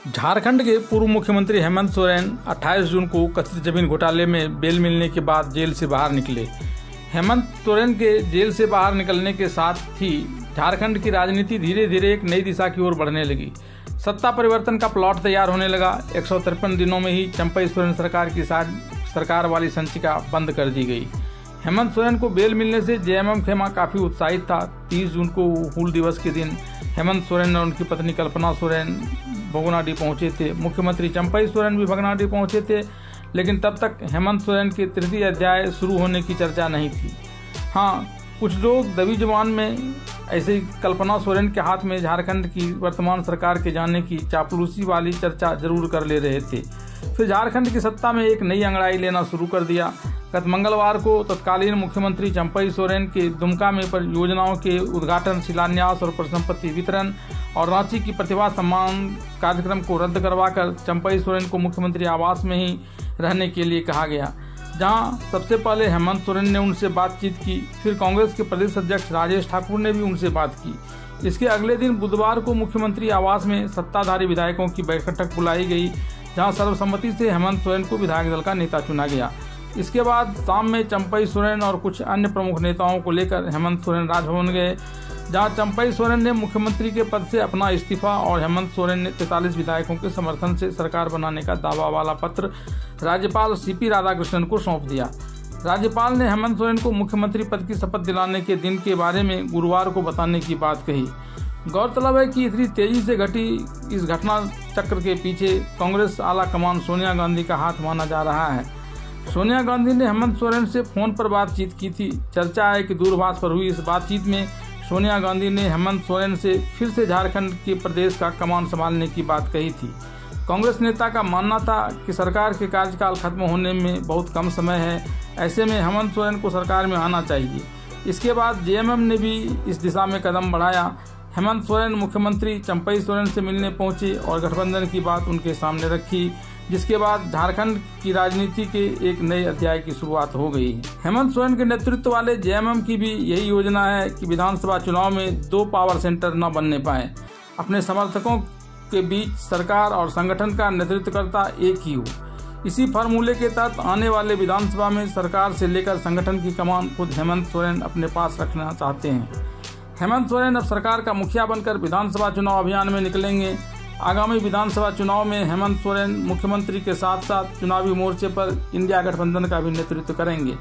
झारखंड के पूर्व मुख्यमंत्री हेमंत सोरेन 28 जून को कथित जमीन घोटाले में बेल मिलने के बाद जेल से बाहर निकले। हेमंत सोरेन के जेल से बाहर निकलने के साथ ही झारखंड की राजनीति धीरे धीरे एक नई दिशा की ओर बढ़ने लगी। सत्ता परिवर्तन का प्लॉट तैयार होने लगा। 153 दिनों में ही चंपई सोरेन सरकार की सरकार वाली संचिका बंद कर दी गई। हेमंत सोरेन को बेल मिलने से जेएमएम खेमा काफी उत्साहित था। 30 जून को हूल दिवस के दिन हेमंत सोरेन और उनकी पत्नी कल्पना सोरेन भगनाडीह पहुंचे थे। मुख्यमंत्री चंपई सोरेन भी भगनाडीह पहुंचे थे, लेकिन तब तक हेमंत सोरेन के तृतीय अध्याय शुरू होने की चर्चा नहीं थी। हाँ, कुछ लोग दबी जुबान में ऐसे ही कल्पना सोरेन के हाथ में झारखंड की वर्तमान सरकार के जाने की चापलूसी वाली चर्चा जरूर कर ले रहे थे। फिर झारखंड की सत्ता में एक नई अंगड़ाई लेना शुरू कर दिया। गत मंगलवार को तत्कालीन मुख्यमंत्री चंपई सोरेन के दुमका में परियोजनाओं के उद्घाटन, शिलान्यास और परिसंपत्ति वितरण और रांची की प्रतिभा सम्मान कार्यक्रम को रद्द करवाकर चंपई सोरेन को मुख्यमंत्री आवास में ही रहने के लिए कहा गया, जहां सबसे पहले हेमंत सोरेन ने उनसे बातचीत की। फिर कांग्रेस के प्रदेश अध्यक्ष राजेश ठाकुर ने भी उनसे बात की। इसके अगले दिन बुधवार को मुख्यमंत्री आवास में सत्ताधारी विधायकों की बैठक बुलाई गई, जहां सर्वसम्मति से हेमंत सोरेन को विधायक दल का नेता चुना गया। इसके बाद शाम में चंपई सोरेन और कुछ अन्य प्रमुख नेताओं को लेकर हेमंत सोरेन राजभवन गए, जहां चंपई सोरेन ने मुख्यमंत्री के पद से अपना इस्तीफा और हेमंत सोरेन ने 43 विधायकों के समर्थन से सरकार बनाने का दावा वाला पत्र राज्यपाल सीपी राधाकृष्णन को सौंप दिया। राज्यपाल ने हेमंत सोरेन को मुख्यमंत्री पद की शपथ दिलाने के दिन के बारे में गुरुवार को बताने की बात कही। गौरतलब है कि इतनी तेजी से घटी इस घटना चक्र के पीछे कांग्रेस आला कमान सोनिया गांधी का हाथ माना जा रहा है। सोनिया गांधी ने हेमंत सोरेन से फोन पर बातचीत की थी। चर्चा है कि दूरभाष पर हुई इस बातचीत में सोनिया गांधी ने हेमंत सोरेन से फिर से झारखंड के प्रदेश का कमान संभालने की बात कही थी। कांग्रेस नेता का मानना था कि सरकार के कार्यकाल खत्म होने में बहुत कम समय है, ऐसे में हेमंत सोरेन को सरकार में आना चाहिए। इसके बाद जेएमएम ने भी इस दिशा में कदम बढ़ाया। हेमंत सोरेन मुख्यमंत्री चंपई सोरेन से मिलने पहुंचे और गठबंधन की बात उनके सामने रखी, जिसके बाद झारखंड की राजनीति के एक नए अध्याय की शुरुआत हो गई। हेमंत सोरेन के नेतृत्व वाले जेएमएम की भी यही योजना है कि विधानसभा चुनाव में 2 पावर सेंटर न बनने पाए। अपने समर्थकों के बीच सरकार और संगठन का नेतृत्वकर्ता एक ही हो। इसी फार्मूले के तहत आने वाले विधानसभा में सरकार से लेकर संगठन की कमान खुद हेमंत सोरेन अपने पास रखना चाहते हैं। हेमंत सोरेन अब सरकार का मुखिया बनकर विधानसभा चुनाव अभियान में निकलेंगे। आगामी विधानसभा चुनाव में हेमंत सोरेन मुख्यमंत्री के साथ साथ चुनावी मोर्चे पर इंडिया गठबंधन का भी नेतृत्व करेंगे।